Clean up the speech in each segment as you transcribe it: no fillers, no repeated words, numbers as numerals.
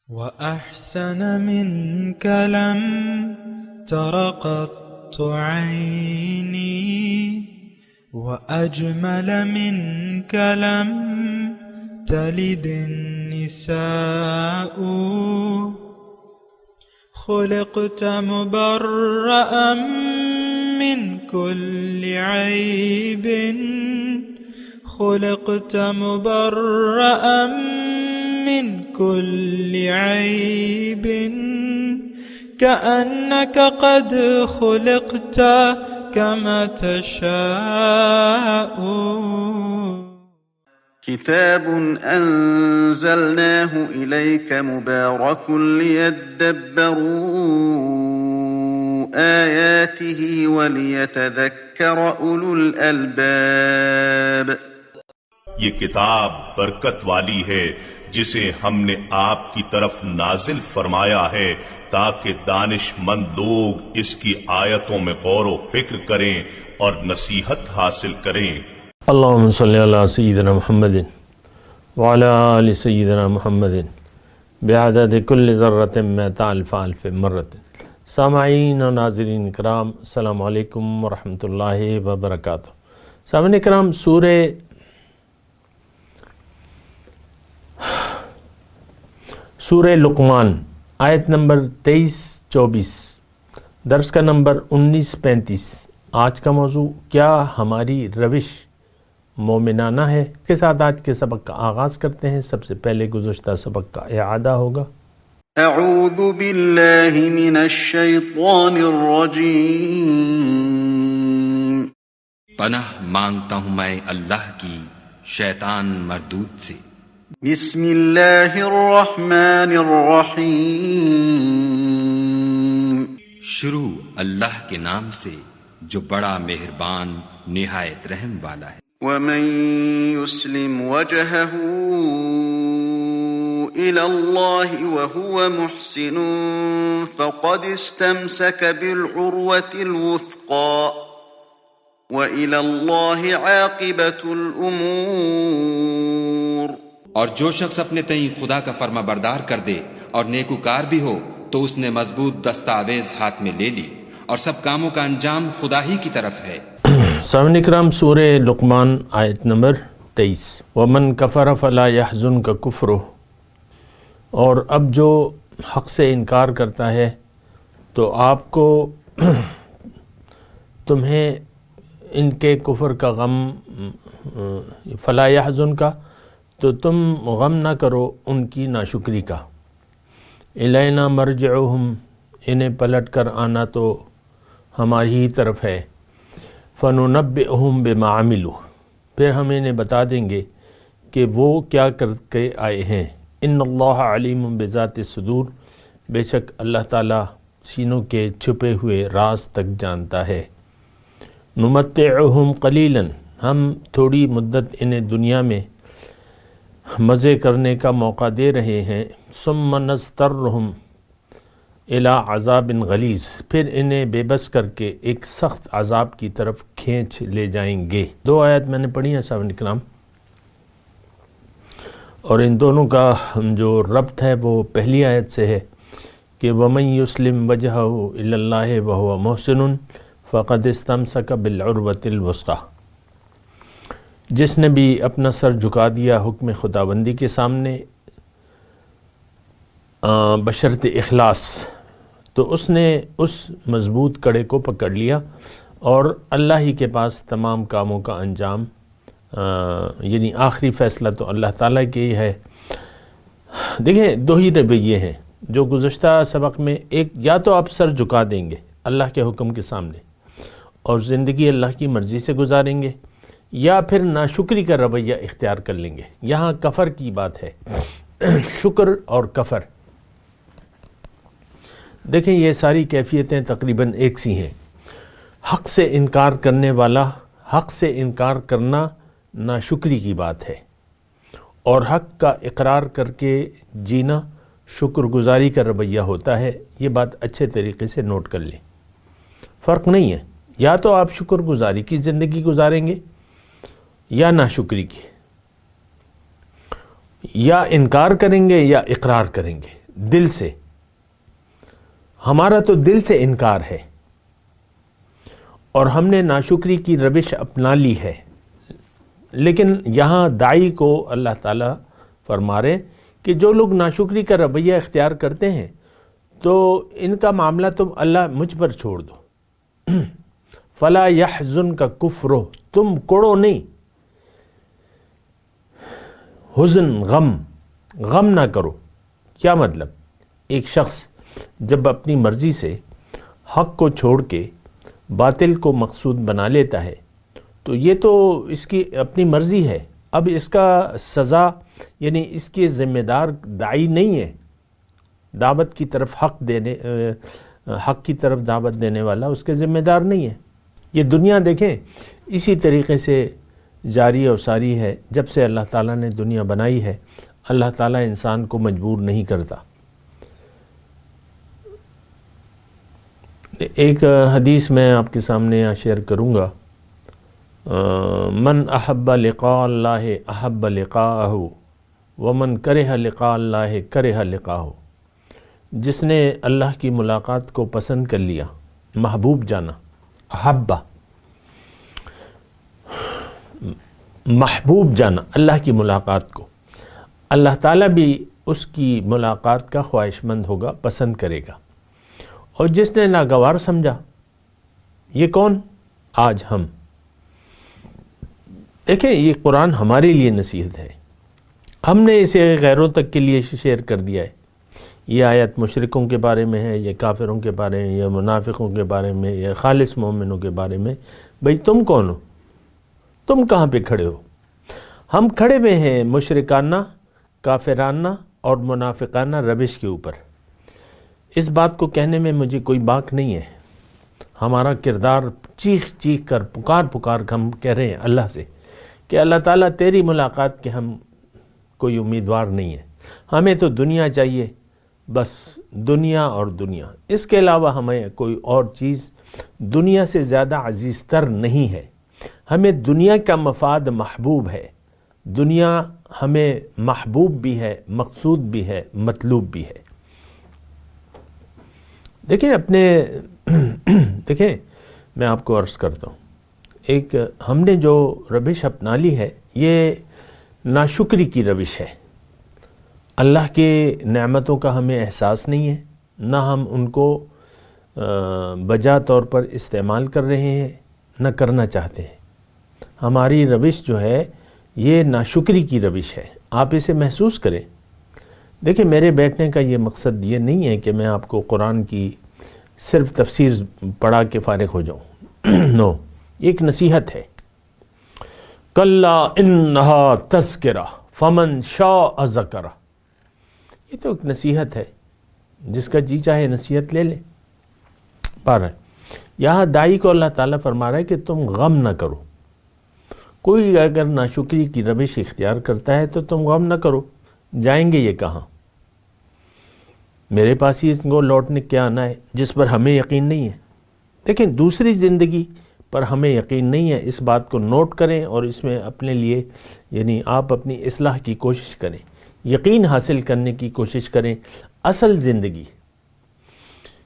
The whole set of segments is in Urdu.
وأحسن منك لم تر قط عيني وأجمل منك لم تلد النساء خلقت مبرأ من كل عيب خلقت مبرأ من كل عيب كأنك قد خلقت كما تشاء. كتاب أنزلناه إليك مبارك ليدبروا آياته وليتذكر أولو الألباب. یہ کتاب برکت والی ہے جسے ہم نے آپ کی طرف نازل فرمایا ہے تاکہ دانش مند لوگ اس کی آیتوں میں غور و فکر کریں اور نصیحت حاصل کریں. اللہم صلی علی سیدنا محمد وعلی آل سیدنا محمد بعدد کل ذرۃ مئۃ الف الف مرۃ. سامعین و ناظرین کرام، السلام علیکم ورحمۃ اللہ وبرکاتہ. سامعین کرام، سورہ لقمان آیت نمبر 23-24، درس کا نمبر 19-35. آج کا موضوع کیا ہماری روش مومنانہ ہے کے ساتھ آج کے سبق کا آغاز کرتے ہیں. سب سے پہلے گزشتہ سبق کا اعادہ ہوگا. اعوذ باللہ من الشیطان الرجیم. پناہ مانگتا ہوں میں اللہ کی شیطان مردود سے. بسم اللہ الرحمن الرحیم. شروع اللہ کے نام سے جو بڑا مہربان نہایت رحم والا ہے. ومن يسلم وجهه إلى الله وهو محسن فقد استمسك بالعروة الوثقى وإلى الله عاقبة الأمور. اور جو شخص اپنے تئیں خدا کا فرما بردار کر دے اور نیکوکار بھی ہو تو اس نے مضبوط دستاویز ہاتھ میں لے لی، اور سب کاموں کا انجام خدا ہی کی طرف ہے. سامعین اکرام، سورہ لقمان آیت نمبر 23. ومن کفر فلا یحزنک کفرہ. اور اب جو حق سے انکار کرتا ہے تو آپ کو تمہیں ان کے کفر کا غم، فلا یحزنک، تو تم غم نہ کرو ان کی ناشکری کا. الینا مرجعہم، انہیں پلٹ کر آنا تو ہماری ہی طرف ہے. فننبئہم بما عملوا، پھر ہم انہیں بتا دیں گے کہ وہ کیا کر کے آئے ہیں. ان اللہ علیم بذات الصدور، بے شک اللہ تعالیٰ سینوں کے چھپے ہوئے راز تک جانتا ہے. نمتعہم قلیلا، ہم تھوڑی مدت انہیں دنیا میں مزے کرنے کا موقع دے رہے ہیں. ثم نضطرہم الی عذاب غلیظ، پھر انہیں بے بس کر کے ایک سخت عذاب کی طرف کھینچ لے جائیں گے. دو آیت میں نے پڑھی ہیں سامعین کرام، اور ان دونوں کا جو ربط ہے وہ پہلی آیت سے ہے کہ وَمَن يُسْلِمْ وَجْهَهُ إِلَى اللَّهِ وَهُوَ مُحْسِنٌ فَقَدِ اسْتَمْسَكَ بِالْعُرْوَةِ الْوُثْقَىٰ. جس نے بھی اپنا سر جھکا دیا حکم خداوندی کے سامنے بشرط اخلاص، تو اس نے اس مضبوط کڑے کو پکڑ لیا اور اللہ ہی کے پاس تمام کاموں کا انجام، یعنی آخری فیصلہ تو اللہ تعالیٰ کے ہی ہے. دیکھیں، دو ہی رویے ہیں جو گزشتہ سبق میں، ایک یا تو آپ سر جھکا دیں گے اللہ کے حکم کے سامنے اور زندگی اللہ کی مرضی سے گزاریں گے، یا پھر ناشکری کا رویہ اختیار کر لیں گے. یہاں کفر کی بات ہے، شکر اور کفر. دیکھیں، یہ ساری کیفیتیں تقریباً ایک سی ہیں. حق سے انکار کرنے والا، حق سے انکار کرنا ناشکری کی بات ہے، اور حق کا اقرار کر کے جینا شکر گزاری کا رویہ ہوتا ہے. یہ بات اچھے طریقے سے نوٹ کر لیں، فرق نہیں ہے. یا تو آپ شکر گزاری کی زندگی گزاریں گے یا ناشکری کی، یا انکار کریں گے یا اقرار کریں گے. دل سے، ہمارا تو دل سے انکار ہے اور ہم نے ناشکری کی روش اپنا لی ہے، لیکن یہاں داعی کو اللہ تعالیٰ فرما رہے کہ جو لوگ ناشکری کا رویہ اختیار کرتے ہیں تو ان کا معاملہ تم اللہ مجھ پر چھوڑ دو، فلا يحزنک کفرہ، تم کوڑو نہیں، حزن غم نہ کرو۔ کیا مطلب؟ ایک شخص جب اپنی مرضی سے حق کو چھوڑ کے باطل کو مقصود بنا لیتا ہے تو یہ تو اس کی اپنی مرضی ہے، اب اس کا سزا یعنی اس کے ذمہ دار داعی نہیں ہے، دعوت کی طرف حق کی طرف دعوت دینے والا اس کے ذمہ دار نہیں ہے۔ یہ دنیا دیکھیں اسی طریقے سے جاری اور ساری ہے، جب سے اللہ تعالیٰ نے دنیا بنائی ہے اللہ تعالیٰ انسان کو مجبور نہیں کرتا۔ ایک حدیث میں آپ کے سامنے شیئر کروں گا، من احب لقاء اللہ احب لقاءہ ومن کرہ لقاء اللہ کرہ لقاءہ، جس نے اللہ کی ملاقات کو پسند کر لیا، محبوب جانا، احبہ محبوب جانا اللہ کی ملاقات کو، اللہ تعالیٰ بھی اس کی ملاقات کا خواہش مند ہوگا، پسند کرے گا۔ اور جس نے ناگوار سمجھا، یہ کون؟ آج ہم دیکھیں، یہ قرآن ہمارے لیے نصیحت ہے، ہم نے اسے غیروں تک کے لیے شیئر کر دیا ہے۔ یہ آیت مشرکوں کے بارے میں ہے، یہ کافروں کے بارے میں، یا منافقوں کے بارے میں، یا خالص مومنوں کے بارے میں۔ بھئی تم کون ہو؟ تم کہاں پہ کھڑے ہو؟ ہم کھڑے ہوئے ہیں مشرکانہ، کافرانہ اور منافقانہ روش کے اوپر۔ اس بات کو کہنے میں مجھے کوئی باک نہیں ہے، ہمارا کردار چیخ کر پکار ہم کہہ رہے ہیں اللہ سے کہ اللہ تعالیٰ تیری ملاقات کے ہم کوئی امیدوار نہیں ہے، ہمیں تو دنیا چاہیے، بس دنیا اور دنیا، اس کے علاوہ ہمیں کوئی اور چیز دنیا سے زیادہ عزیز تر نہیں ہے۔ ہمیں دنیا کا مفاد محبوب ہے، دنیا ہمیں محبوب بھی ہے، مقصود بھی ہے، مطلوب بھی ہے۔ دیکھیں میں آپ کو عرض کرتا ہوں، ایک ہم نے جو روش اپنا لی ہے یہ ناشکری کی روش ہے۔ اللہ کے نعمتوں کا ہمیں احساس نہیں ہے، نہ ہم ان کو بجا طور پر استعمال کر رہے ہیں، نہ کرنا چاہتے ہیں۔ ہماری روش جو ہے یہ ناشکری کی روش ہے، آپ اسے محسوس کریں۔ دیکھیں میرے بیٹھنے کا یہ مقصد یہ نہیں ہے کہ میں آپ کو قرآن کی صرف تفسیر پڑھا کے فارغ ہو جاؤں، نو، ایک نصیحت ہے۔ کلا انہا تذکرہ فمن شاء ذکرہ، یہ تو ایک نصیحت ہے، جس کا جی چاہے نصیحت لے لے۔ بہرحال یہاں داعی کو اللہ تعالیٰ فرما رہا ہے کہ تم غم نہ کرو، کوئی اگر ناشکری کی روش اختیار کرتا ہے تو تم غم نہ کرو، جائیں گے یہ کہاں؟ میرے پاس ہی اس کو لوٹنے کیا آنا ہے، جس پر ہمیں یقین نہیں ہے۔ دیکھیں دوسری زندگی پر ہمیں یقین نہیں ہے، اس بات کو نوٹ کریں اور اس میں اپنے لیے یعنی آپ اپنی اصلاح کی کوشش کریں، یقین حاصل کرنے کی کوشش کریں۔ اصل زندگی،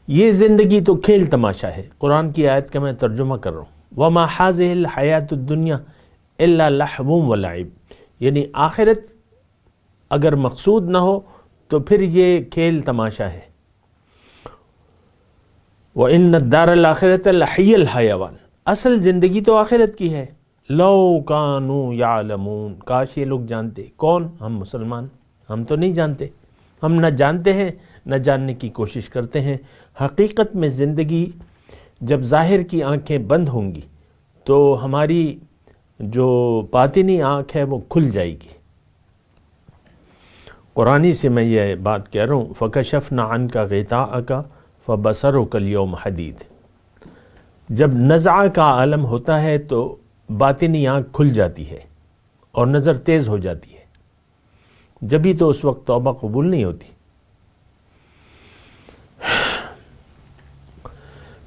یہ زندگی تو کھیل تماشا ہے۔ قرآن کی آیت کا میں ترجمہ کر رہا ہوں، وَمَا هَذِهِ الْحَيَاةُ الدُّنْيَا إِلَّا لَهْوٌ وَلَعِبٌ، یعنی آخرت اگر مقصود نہ ہو تو پھر یہ کھیل تماشا ہے۔ وَإِنَّ الدَّارَ الْآخِرَةَ لَهِيَ الْحَيَوَانُ، اصل زندگی تو آخرت کی ہے۔ لَوْ كَانُوا يَعْلَمُونَ، کاش یہ لوگ جانتے۔ کون؟ ہم مسلمان، ہم تو نہیں جانتے، ہم نہ جانتے ہیں نہ جاننے کی کوشش کرتے ہیں۔ حقیقت میں زندگی جب ظاہر کی آنکھیں بند ہوں گی تو ہماری جو باطنی آنکھ ہے وہ کھل جائے گی۔ قرآنی سے میں یہ بات کہہ رہا ہوں، فَكَشَفْنَا عَنْكَ غِطَاءَكَ فَبَصَرُكَ الْيَوْمَ حَدِيدٌ، جب نزعہ کا عالم ہوتا ہے تو باطنی آنکھ کھل جاتی ہے اور نظر تیز ہو جاتی ہے، جبھی تو اس وقت توبہ قبول نہیں ہوتی۔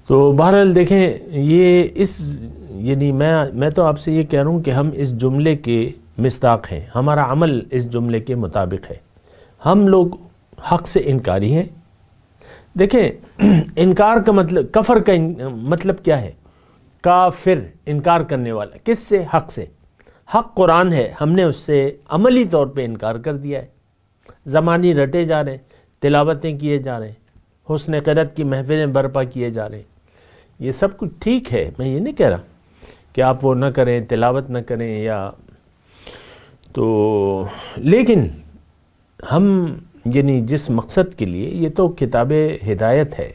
تو بہرحال دیکھیں یہ یعنی میں تو آپ سے یہ کہہ رہا ہوں کہ ہم اس جملے کے مصداق ہیں، ہمارا عمل اس جملے کے مطابق ہے۔ ہم لوگ حق سے انکاری ہیں۔ دیکھیں انکار کا مطلب، کفر کا مطلب کیا ہے؟ کافر، انکار کرنے والا، کس سے؟ حق سے۔ حق قرآن ہے، ہم نے اس سے عملی طور پہ انکار کر دیا ہے، زمانی رٹے جا رہے ہیں، تلاوتیں کیے جا رہے ہیں، حسن قرأت کی محفلیں برپا کیے جا رہے ہیں، یہ سب کچھ ٹھیک ہے، میں یہ نہیں کہہ رہا کہ آپ وہ نہ کریں، تلاوت نہ کریں یا تو، لیکن ہم یعنی جس مقصد کے لیے، یہ تو کتاب ہدایت ہے،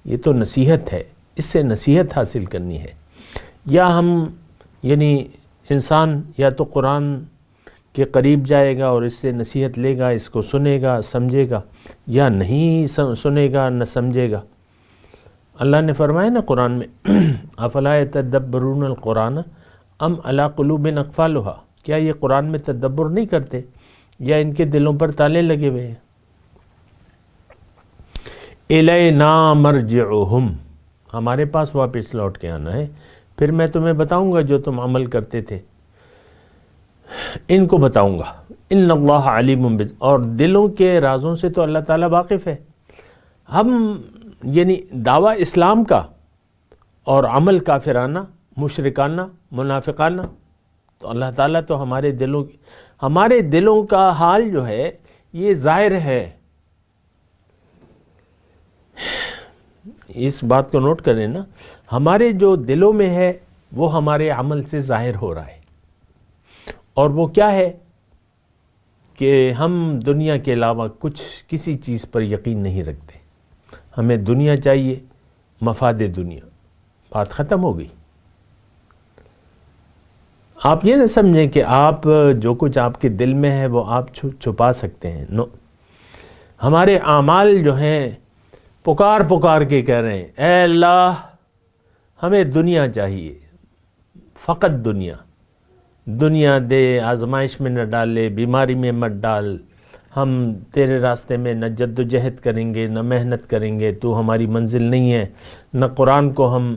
یہ تو نصیحت ہے، اس سے نصیحت حاصل کرنی ہے، یا ہم یعنی انسان یا تو قرآن کے قریب جائے گا اور اس سے نصیحت لے گا، اس کو سنے گا، سمجھے گا، یا نہیں سنے گا، نہ سمجھے گا۔ اللہ نے فرمایا نا قرآن میں افلا یتدبرون القرآن ام علی قلوب اقفالها، کیا یہ قرآن میں تدبر نہیں کرتے یا ان کے دلوں پر تالے لگے ہوئے ہیں؟ الینا مرجعہم، ہمارے پاس واپس لوٹ کے آنا ہے، پھر میں تمہیں بتاؤں گا جو تم عمل کرتے تھے، ان کو بتاؤں گا۔ ان اللہ علیم اور دلوں کے رازوں سے تو اللہ تعالیٰ واقف ہے۔ ہم یعنی دعویٰ اسلام کا اور عمل کافرانہ، مشرکانہ، منافقانہ، تو اللہ تعالیٰ تو ہمارے دلوں کا حال جو ہے یہ ظاہر ہے۔ اس بات کو نوٹ کریں نا، ہمارے جو دلوں میں ہے وہ ہمارے عمل سے ظاہر ہو رہا ہے، اور وہ کیا ہے کہ ہم دنیا کے علاوہ کسی چیز پر یقین نہیں رکھتے، ہمیں دنیا چاہیے، مفاد دنیا، بات ختم ہو گئی۔ آپ یہ نہ سمجھیں کہ آپ جو کچھ آپ کے دل میں ہے وہ آپ چھپا سکتے ہیں، نو، ہمارے اعمال جو ہیں پکار کے کہہ رہے ہیں اے اللہ ہمیں دنیا چاہیے، فقط دنیا دے، آزمائش میں نہ ڈالے، بیماری میں مت ڈال، ہم تیرے راستے میں نہ جد و جہد کریں گے، نہ محنت کریں گے، تو ہماری منزل نہیں ہے، نہ قرآن کو ہم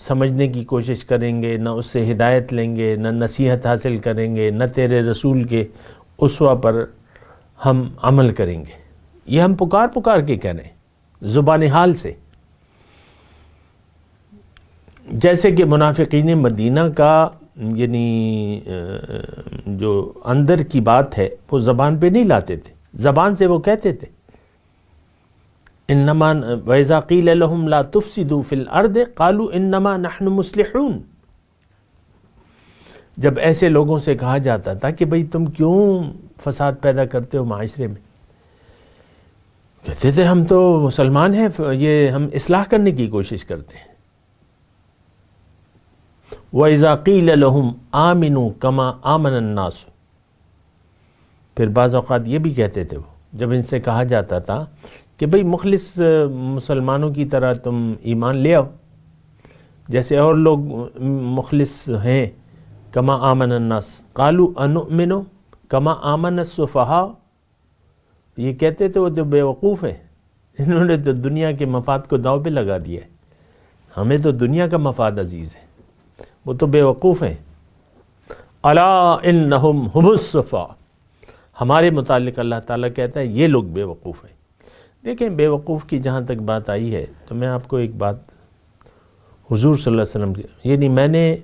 سمجھنے کی کوشش کریں گے، نہ اس سے ہدایت لیں گے، نہ نصیحت حاصل کریں گے، نہ تیرے رسول کے اسوہ پر ہم عمل کریں گے۔ یہ ہم پکار کے کہہ رہے ہیں زبان حال سے، جیسے کہ منافقین مدینہ کا یعنی جو اندر کی بات ہے وہ زبان پہ نہیں لاتے تھے، زبان سے وہ کہتے تھے انما وَإِذَا قِيلَ لَهُمْ لَا تُفْسِدُوا فِي الْأَرْضِ قَالُوا إِنَّمَا نَحْنُ مُصْلِحُونَ، جب ایسے لوگوں سے کہا جاتا تھا کہ بھئی تم کیوں فساد پیدا کرتے ہو معاشرے میں، کہتے تھے ہم تو مسلمان ہیں، یہ ہم اصلاح کرنے کی کوشش کرتے ہیں۔ وَإِذَا قِيلَ لَهُمْ آمِنُوا كَمَا آمَنَ النَّاسُ، پھر بعض اوقات یہ بھی کہتے تھے وہ، جب ان سے کہا جاتا تھا کہ بھئی مخلص مسلمانوں کی طرح تم ایمان لے آؤ، جیسے اور لوگ مخلص ہیں، کما آمن الناس قالوا انؤمن کما آمن السفہاء، یہ کہتے تھے وہ تو بے وقوف ہیں، انہوں نے تو دنیا کے مفاد کو داؤ پہ لگا دیا ہے، ہمیں تو دنیا کا مفاد عزیز ہے، وہ تو بے وقوف ہیں۔ الا انہم هم السفہاء، ہمارے متعلق اللہ تعالیٰ کہتا ہے یہ لوگ بے وقوف ہیں۔ دیکھیں بے وقوف کی جہاں تک بات آئی ہے تو میں آپ کو ایک بات حضور صلی اللہ علیہ وسلم کی، یعنی میں نے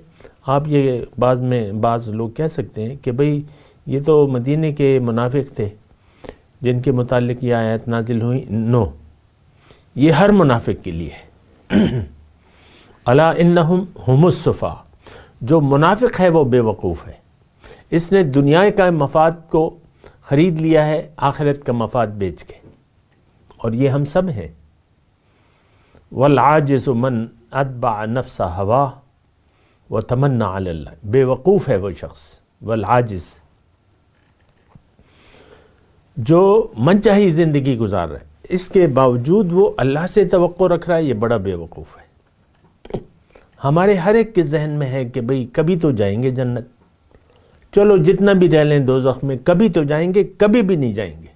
آپ یہ بعض لوگ کہہ سکتے ہیں کہ بھئی یہ تو مدینے کے منافق تھے جن کے متعلق یہ آیت نازل ہوئی، نو، یہ ہر منافق کے لیے ہے۔ الا انہم هم السفہاء، جو منافق ہے وہ بے وقوف ہے، اس نے دنیا کا مفاد کو خرید لیا ہے آخرت کا مفاد بیچ کے، اور یہ ہم سب ہیں۔ والعاجز من اتبع نفس ہوا وتمنى علی اللہ، بے وقوف ہے وہ شخص، والعاجز جو من چاہی زندگی گزار رہا ہے، اس کے باوجود وہ اللہ سے توقع رکھ رہا ہے، یہ بڑا بے وقوف ہے۔ ہمارے ہر ایک کے ذہن میں ہے کہ بھئی کبھی تو جائیں گے جنت، چلو جتنا بھی رہ لیں دوزخ میں، کبھی تو جائیں گے، کبھی بھی نہیں جائیں گے۔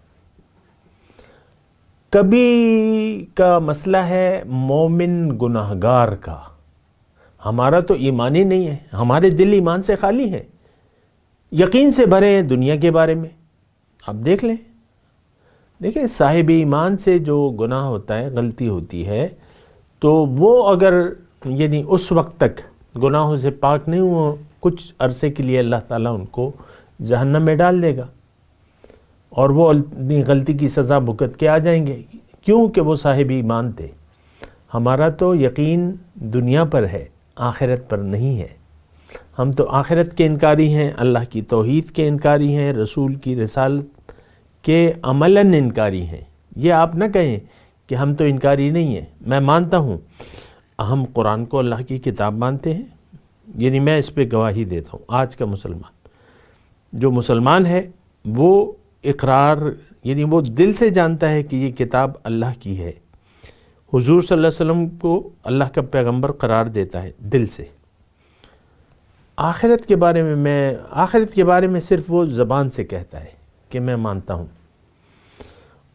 کبھی کا مسئلہ ہے مومن گناہگار کا، ہمارا تو ایمان ہی نہیں ہے، ہمارے دل ایمان سے خالی ہیں، یقین سے بھرے ہیں دنیا کے بارے میں۔ آپ دیکھ لیں دیکھیں صاحب ایمان سے جو گناہ ہوتا ہے، غلطی ہوتی ہے، تو وہ اگر یعنی اس وقت تک گناہوں سے پاک نہیں ہوا، کچھ عرصے کے لیے اللہ تعالیٰ ان کو جہنم میں ڈال دے گا اور وہ اپنی غلطی کی سزا بھگت کے آ جائیں گے، کیونکہ وہ صاحب ایمان تھے۔ ہمارا تو یقین دنیا پر ہے، آخرت پر نہیں ہے۔ ہم تو آخرت کے انکاری ہیں، اللہ کی توحید کے انکاری ہیں، رسول کی رسالت کے عملاً انکاری ہیں۔ یہ آپ نہ کہیں کہ ہم تو انکاری نہیں ہیں، میں مانتا ہوں، ہم قرآن کو اللہ کی کتاب مانتے ہیں، یعنی میں اس پہ گواہی دیتا ہوں۔ آج کا مسلمان جو مسلمان ہے وہ اقرار یعنی وہ دل سے جانتا ہے کہ یہ کتاب اللہ کی ہے، حضور صلی اللہ علیہ وسلم کو اللہ کا پیغمبر قرار دیتا ہے دل سے۔ آخرت کے بارے میں صرف وہ زبان سے کہتا ہے کہ میں مانتا ہوں،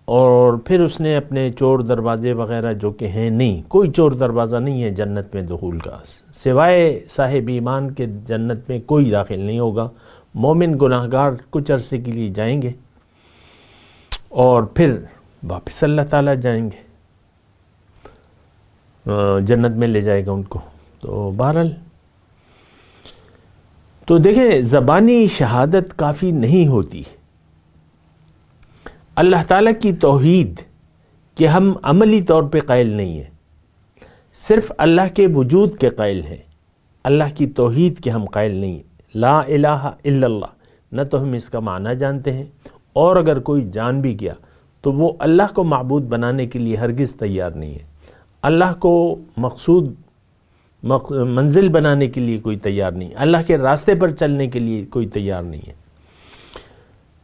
اور پھر اس نے اپنے چور دروازے وغیرہ جو کہ ہیں نہیں، کوئی چور دروازہ نہیں ہے جنت میں دخول کا، سوائے صاحب ایمان کے جنت میں کوئی داخل نہیں ہوگا۔ مومن گناہگار کچھ عرصے کے لیے جائیں گے اور پھر واپس اللہ تعالیٰ جائیں گے، جنت میں لے جائے گا ان کو۔ تو بہرحال تو دیکھیں زبانی شہادت کافی نہیں ہوتی، اللہ تعالیٰ کی توحید کہ ہم عملی طور پہ قائل نہیں ہیں، صرف اللہ کے وجود کے قائل ہیں، اللہ کی توحید کے ہم قائل نہیں ہیں۔ لا الہ الا اللہ، نہ تو ہم اس کا معنی جانتے ہیں، اور اگر کوئی جان بھی گیا تو وہ اللہ کو معبود بنانے کے لیے ہرگز تیار نہیں ہے، اللہ کو مقصود منزل بنانے کے لیے کوئی تیار نہیں، اللہ کے راستے پر چلنے کے لیے کوئی تیار نہیں ہے۔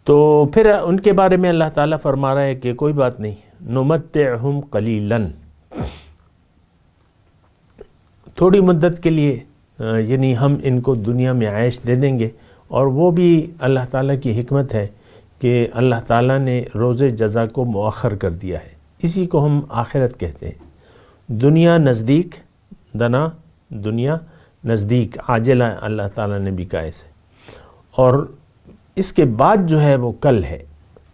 تو پھر ان کے بارے میں اللہ تعالیٰ فرما رہا ہے کہ کوئی بات نہیں، نمتعہم قلیلاً، تھوڑی مدت کے لیے یعنی ہم ان کو دنیا میں عیش دے دیں گے، اور وہ بھی اللہ تعالیٰ کی حکمت ہے کہ اللہ تعالیٰ نے روز جزا کو مؤخر کر دیا ہے، اسی کو ہم آخرت کہتے ہیں۔ دنیا نزدیک، دنا دنیا نزدیک، عاجلہ اللہ تعالیٰ نے بھی کہا اسے، اور اس کے بعد جو ہے وہ کل ہے،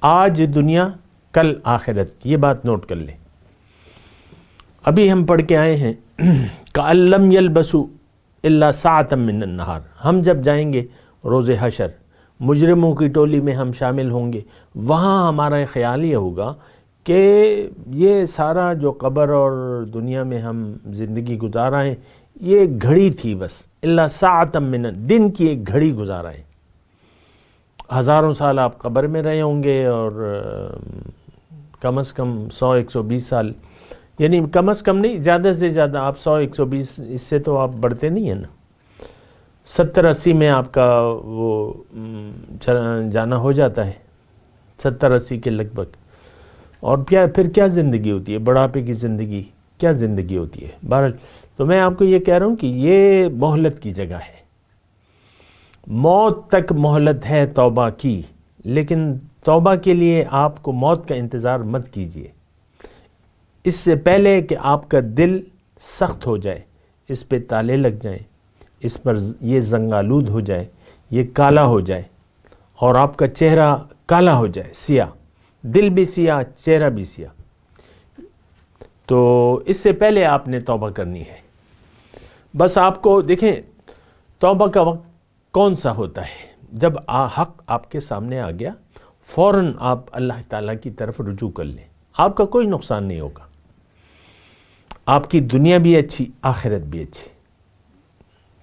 آج دنیا کل آخرت، یہ بات نوٹ کر لیں۔ ابھی ہم پڑھ کے آئے ہیں کأن لم یلبسوا الا ساعۃ من النہار، ہم جب جائیں گے روز حشر، مجرموں کی ٹولی میں ہم شامل ہوں گے، وہاں ہمارا خیال یہ ہوگا کہ یہ سارا جو قبر اور دنیا میں ہم زندگی گزارا ہے یہ ایک گھڑی تھی، بس الا ساعۃ من، دن کی ایک گھڑی گزارا ہے۔ ہزاروں سال آپ قبر میں رہے ہوں گے، اور کم از کم 100-120 سال، یعنی کم از کم نہیں، زیادہ سے زیادہ آپ 100-120، اس سے تو آپ بڑھتے نہیں ہیں نا، 70-80 میں آپ کا وہ جانا ہو جاتا ہے، 70-80 کے لگ بھگ۔ اور پھر کیا زندگی ہوتی ہے، بڑھاپے کی زندگی، کیا زندگی ہوتی ہے۔ بہرحال تو میں آپ کو یہ کہہ رہا ہوں کہ یہ مہلت کی جگہ ہے، موت تک مہلت ہے توبہ کی، لیکن توبہ کے لیے آپ کو موت کا انتظار مت کیجیے، اس سے پہلے کہ آپ کا دل سخت ہو جائے، اس پہ تالے لگ جائیں، اس پر یہ زنگالود ہو جائے، یہ کالا ہو جائے، اور آپ کا چہرہ کالا ہو جائے، سیاہ، دل بھی سیاہ، چہرہ بھی سیاہ، تو اس سے پہلے آپ نے توبہ کرنی ہے۔ بس آپ کو دیکھیں توبہ کا وقت کون سا ہوتا ہے، جب حق آپ کے سامنے آ گیا، فوراً آپ اللہ تعالیٰ کی طرف رجوع کر لیں، آپ کا کوئی نقصان نہیں ہوگا، آپ کی دنیا بھی اچھی، آخرت بھی اچھی۔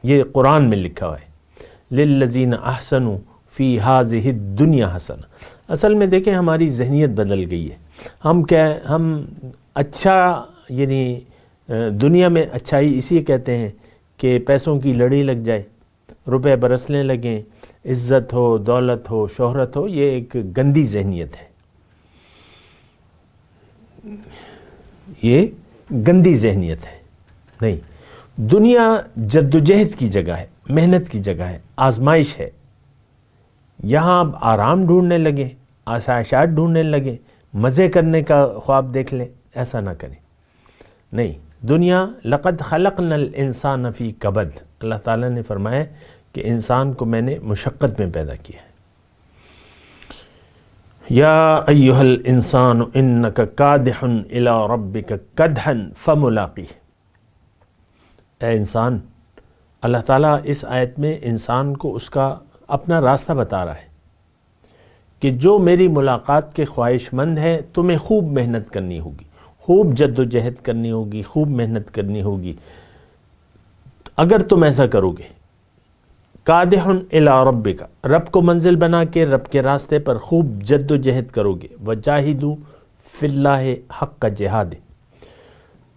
یہ قرآن میں لکھا ہوا ہے للذین احسنوا فی ہذہ الدنیا حسنہ۔ اصل میں دیکھیں ہماری ذہنیت بدل گئی ہے، ہم اچھا یعنی دنیا میں اچھائی اسی کہتے ہیں کہ پیسوں کی لڑی لگ جائے، روپے برسنے لگیں، عزت ہو، دولت ہو، شہرت ہو، یہ ایک گندی ذہنیت ہے، یہ گندی ذہنیت ہے۔ نہیں، دنیا جدوجہد کی جگہ ہے، محنت کی جگہ ہے، آزمائش ہے، یہاں آپ آرام ڈھونڈنے لگیں، آسائشات ڈھونڈنے لگیں، مزے کرنے کا خواب دیکھ لیں، ایسا نہ کریں۔ نہیں، دنیا لقد خلقنا الانسان فی کبد، اللہ تعالیٰ نے فرمایا کہ انسان کو میں نے مشقت میں پیدا کیا ہے۔ یا ایہا الانسان انک کادح الی ربک کدحا فملاقیہ. اے انسان، اللہ تعالیٰ اس آیت میں انسان کو اس کا اپنا راستہ بتا رہا ہے کہ جو میری ملاقات کے خواہش مند ہے تمہیں خوب محنت کرنی ہوگی، خوب جد و جہد کرنی ہوگی، خوب محنت کرنی ہوگی. اگر تم ایسا کرو گے، قادح الی ربک، رب کو منزل بنا کے رب کے راستے پر خوب جد و جہد کرو گے، وجاہدوا فی اللہ حق جہاد،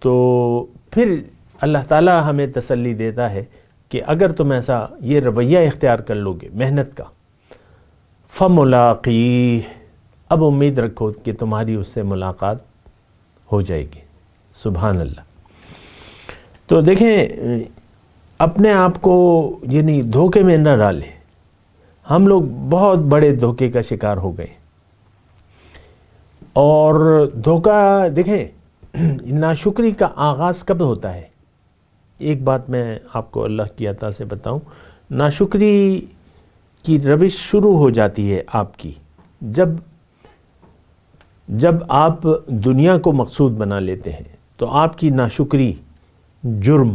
تو پھر اللہ تعالیٰ ہمیں تسلی دیتا ہے کہ اگر تم ایسا یہ رویہ اختیار کر لو گے محنت کا، فملاقیہ، اب امید رکھو کہ تمہاری اس سے ملاقات ہو جائے گی. سبحان اللہ. تو دیکھیں، اپنے آپ کو یعنی دھوکے میں نہ ڈالیں. ہم لوگ بہت بڑے دھوکے کا شکار ہو گئے. اور دھوکہ دیکھیں، ناشکری کا آغاز کب ہوتا ہے؟ ایک بات میں آپ کو اللہ کی عطا سے بتاؤں، ناشکری کی روش شروع ہو جاتی ہے آپ کی جب آپ دنیا کو مقصود بنا لیتے ہیں، تو آپ کی ناشکری، جرم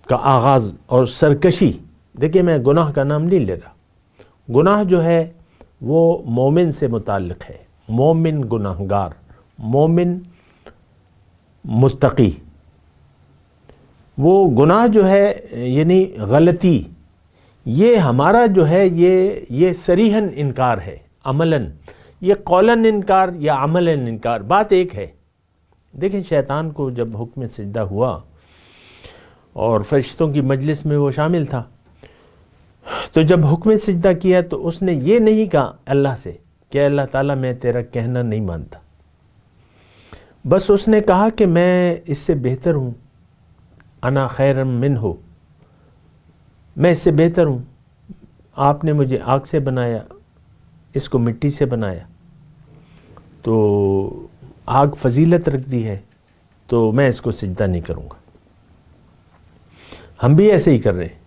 کا آغاز اور سرکشی. دیکھیں، میں گناہ کا نام نہیں لے رہا. گناہ جو ہے وہ مومن سے متعلق ہے، مومن گناہگار، مومن متقی. وہ گناہ جو ہے یعنی غلطی، یہ ہمارا جو ہے یہ صریحاً انکار ہے، عملاً. یہ قولاً انکار یا عملاً انکار، بات ایک ہے. دیکھیں، شیطان کو جب حکم سجدہ ہوا اور فرشتوں کی مجلس میں وہ شامل تھا، تو جب حکم سجدہ کیا تو اس نے یہ نہیں کہا اللہ سے کہ اللہ تعالیٰ میں تیرا کہنا نہیں مانتا. بس اس نے کہا کہ میں اس سے بہتر ہوں، انا خیر منہ، میں اس سے بہتر ہوں. آپ نے مجھے آگ سے بنایا، اس کو مٹی سے بنایا، تو آگ فضیلت رکھ دی ہے، تو میں اس کو سجدہ نہیں کروں گا. ہم بھی ایسے ہی کر رہے ہیں.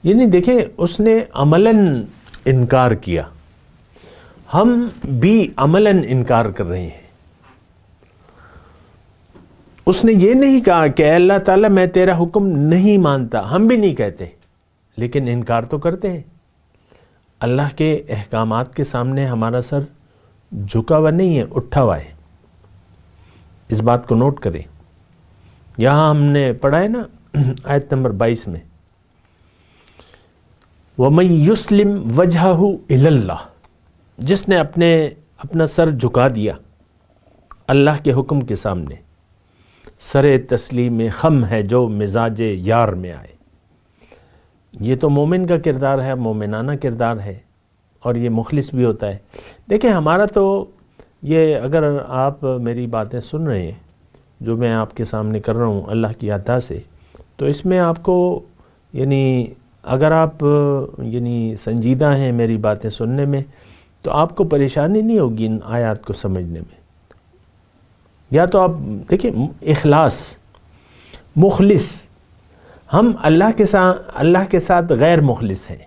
یعنی دیکھیں، اس نے عملاً انکار کیا، ہم بھی عملاً انکار کر رہے ہیں. اس نے یہ نہیں کہا کہ اے اللہ تعالیٰ میں تیرا حکم نہیں مانتا، ہم بھی نہیں کہتے، لیکن انکار تو کرتے ہیں. اللہ کے احکامات کے سامنے ہمارا سر جھکا ہوا نہیں ہے، اٹھا ہوا ہے. اس بات کو نوٹ کریں. یہاں ہم نے پڑھا ہے نا آیت نمبر 22 میں، وَمَن يُسْلِمْ وَجْهَهُ إِلَى اللَّهِ، جس نے اپنا سر جھکا دیا اللہ کے حکم کے سامنے، سر تسلیم خم ہے جو مزاج یار میں آئے. یہ تو مومن کا کردار ہے، مومنانہ کردار ہے، اور یہ مخلص بھی ہوتا ہے. دیکھیں، ہمارا تو یہ، اگر آپ میری باتیں سن رہے ہیں جو میں آپ کے سامنے کر رہا ہوں اللہ کی عطا سے، تو اس میں آپ کو یعنی اگر آپ یعنی سنجیدہ ہیں میری باتیں سننے میں، تو آپ کو پریشانی نہیں ہوگی ان آیات کو سمجھنے میں. یا تو آپ دیکھیں، اخلاص، مخلص، ہم اللہ کے ساتھ غیر مخلص ہیں.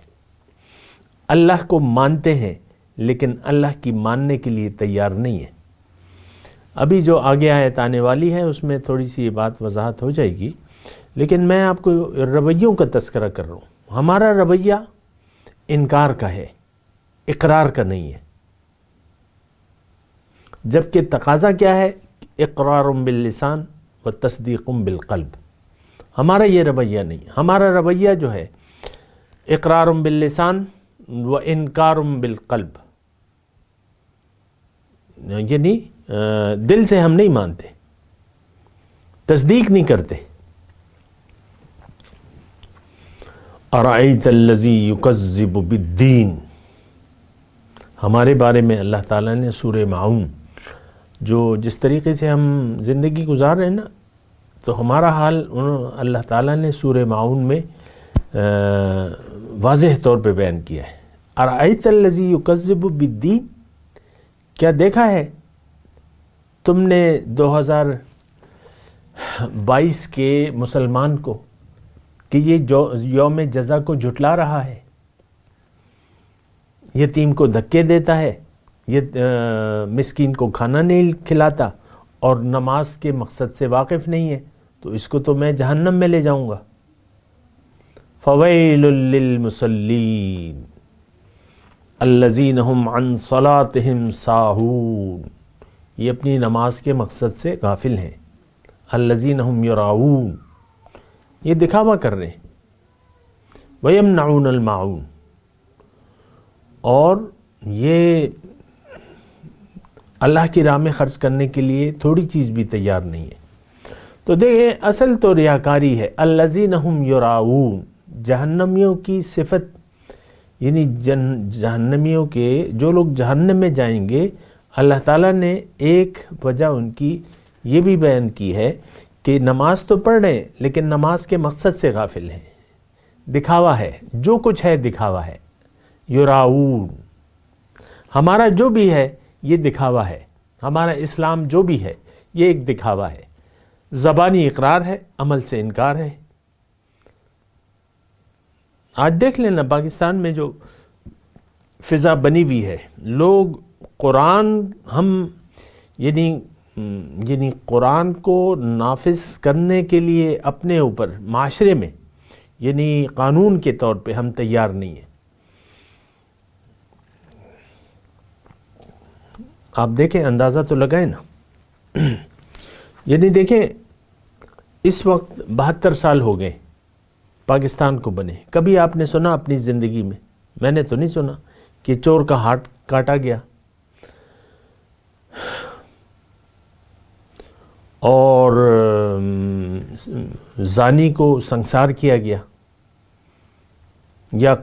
اللہ کو مانتے ہیں لیکن اللہ کی ماننے کے لیے تیار نہیں ہے. ابھی جو آگے آیت آنے والی ہے اس میں تھوڑی سی یہ بات وضاحت ہو جائے گی، لیکن میں آپ کو رویوں کا تذکرہ کر رہا ہوں. ہمارا رویہ انکار کا ہے، اقرار کا نہیں ہے. جبکہ تقاضا کیا ہے؟ اقرار باللسان و تصدیق بالقلب. ہمارا یہ رویہ نہیں. ہمارا رویہ جو ہے اقرار باللسان و انکار بالقلب، یعنی دل سے ہم نہیں مانتے، تصدیق نہیں کرتے. ارأیت الذی یکذب بالدین، ہمارے بارے میں اللہ تعالیٰ نے سورہ معون، جو جس طریقے سے ہم زندگی گزار رہے ہیں نا، تو ہمارا حال اللہ تعالیٰ نے سورہ معون میں واضح طور پہ بیان کیا ہے. ارأیت الذی یکذب بالدین، کیا دیکھا ہے تم نے 2022 کے مسلمان کو کہ یہ یوم جزا کو جھٹلا رہا ہے؟ یتیم کو دھکے دیتا ہے، یہ مسکین کو کھانا نہیں کھلاتا اور نماز کے مقصد سے واقف نہیں ہے، تو اس کو تو میں جہنم میں لے جاؤں گا۔ فویل للمصلین الذین هم عن صلاتهم ساہون، یہ اپنی نماز کے مقصد سے غافل ہیں۔ الذین هم یراؤون، یہ دکھاوا کر رہے ہیں۔ ویمنعون الماعون، اور یہ اللہ کی راہ میں خرچ کرنے کے لیے تھوڑی چیز بھی تیار نہیں ہے۔ تو دیکھیں اصل تو ریاکاری ہے۔ الذین هم یراؤون، جہنمیوں کی صفت، یعنی جہنمیوں کے جو لوگ جہنم میں جائیں گے، اللہ تعالیٰ نے ایک وجہ ان کی یہ بھی بیان کی ہے کہ نماز تو پڑھ رہے ہیں لیکن نماز کے مقصد سے غافل ہیں، دکھاوا ہے، جو کچھ ہے دکھاوا ہے۔ یراؤون، ہمارا جو بھی ہے یہ دکھاوا ہے، ہمارا اسلام جو بھی ہے یہ ایک دکھاوا ہے، زبانی اقرار ہے، عمل سے انکار ہے۔ آج دیکھ لینا پاکستان میں جو فضا بنی ہوئی ہے، لوگ قرآن ہم یعنی قرآن کو نافذ کرنے کے لیے اپنے اوپر معاشرے میں یعنی قانون کے طور پہ ہم تیار نہیں ہیں۔ آپ دیکھیں، اندازہ تو لگائیں نا، یعنی دیکھیں اس وقت 72 سال ہو گئے پاکستان کو بنے۔ کبھی آپ نے سنا اپنی زندگی میں نے تو نہیں سنا کہ چور کا ہاتھ کاٹا گیا اور زانی کو سنسار کیا گیا، یا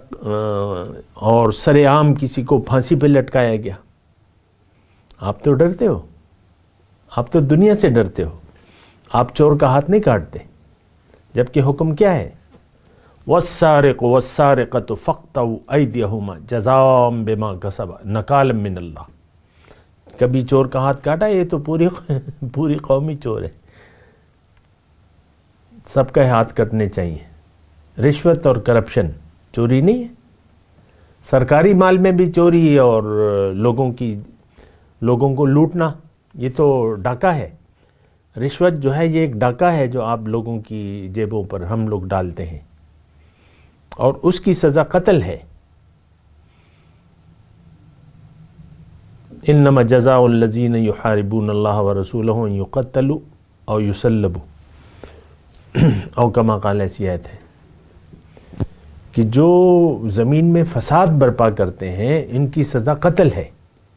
اور سر عام کسی کو پھانسی پہ لٹکایا گیا۔ آپ تو ڈرتے ہو، آپ تو دنیا سے ڈرتے ہو، آپ چور کا ہاتھ نہیں کاٹتے، جبکہ حکم کیا ہے؟ والسارق والسارقۃ فاقطعوا ایدیہما جزاء بما کسبا نکالا من اللہ۔ کبھی چور کا ہاتھ کاٹا؟ یہ تو پوری قومی چور ہے، سب کا ہاتھ کٹنے چاہیے۔ رشوت اور کرپشن چوری نہیں ہے، سرکاری مال میں بھی چوری ہے، اور لوگوں کو لوٹنا یہ تو ڈاکہ ہے۔ رشوت جو ہے یہ ایک ڈاکہ ہے جو آپ لوگوں کی جیبوں پر ہم لوگ ڈالتے ہیں، اور اس کی سزا قتل ہے۔ انما جزاء الذین یحاربون اللہ ورسولہ ان یقتلوا او یصلبوا، او کما قال، ایسی آیت ہے کہ جو زمین میں فساد برپا کرتے ہیں ان کی سزا قتل ہے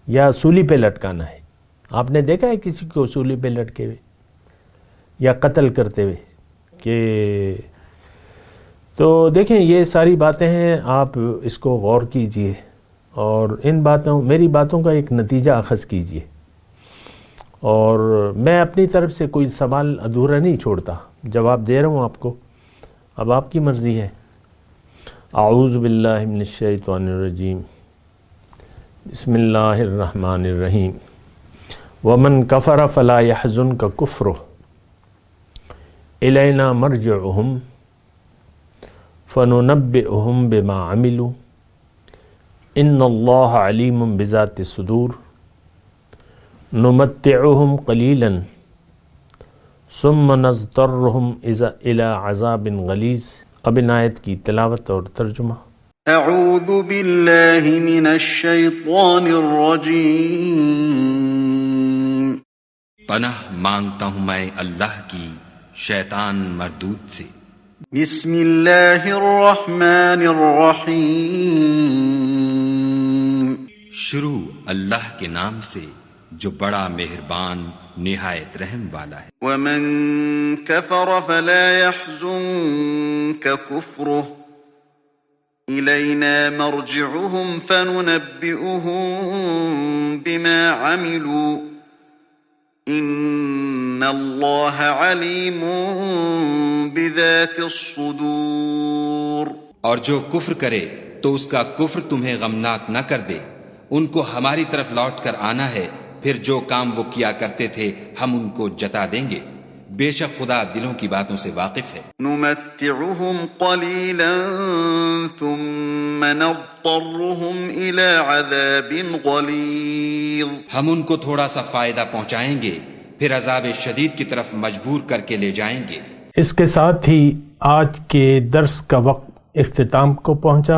یا سولی پہ لٹکانا ہے۔ آپ نے دیکھا ہے کسی کو سولی پہ لٹکے ہوئے یا قتل کرتے ہوئے؟ کہ تو دیکھیں یہ ساری باتیں ہیں، آپ اس کو غور کیجئے اور میری باتوں کا ایک نتیجہ اخذ کیجئے، اور میں اپنی طرف سے کوئی سوال ادھورا نہیں چھوڑتا، جواب دے رہا ہوں آپ کو، اب آپ کی مرضی ہے۔ اعوذ باللہ من الشیطان الرجیم، بسم اللہ الرحمن الرحیم۔ ومن کفر فلا يحزنک کفرہ الینا مرجعہم فننبئہم بما عملوا ان اللہ علیم بذات الصدور نمتعہم قلیلا ثم نضطرہم الی عذاب غلیظ۔ اب ان آیت کی تلاوت اور ترجمہ۔ اعوذ باللہ من الشیطان الرجیم، پناہ مانگتا ہوں میں اللہ کی شیطان مردود سے۔ بسم اللہ الرحمن الرحیم، شروع اللہ کے نام سے جو بڑا مہربان نہایت رحم والا ہے۔ ومن کفر فلا يحزنک کفرہ الینا مرجعہم فننبئہم بما عملوا ان اللہ علیم بذات الصدور۔ اور جو کفر کرے تو اس کا کفر تمہیں غمناک نہ کر دے، ان کو ہماری طرف لوٹ کر آنا ہے، پھر جو کام وہ کیا کرتے تھے ہم ان کو جتا دیں گے۔ بے شک خدا دلوں کی باتوں سے واقف ہے۔ نمتعهم قلیلا ثم نضطرهم الى عذاب غلیظ، ہم ان کو تھوڑا سا فائدہ پہنچائیں گے، پھر عذاب شدید کی طرف مجبور کر کے لے جائیں گے۔ اس کے ساتھ ہی آج کے درس کا وقت اختتام کو پہنچا۔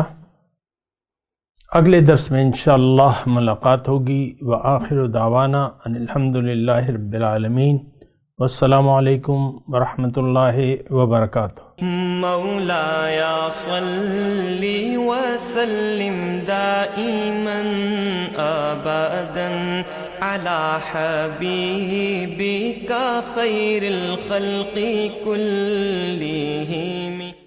اگلے درس میں انشاءاللہ ملاقات ہوگی۔ وآخر دعوانا ان الحمدللہ رب العالمین، والسلام علیکم ورحمۃ اللہ وبرکاتہ۔ مولاي صل وسلم دائما ابدا على حبيبك خير الخلق كلهم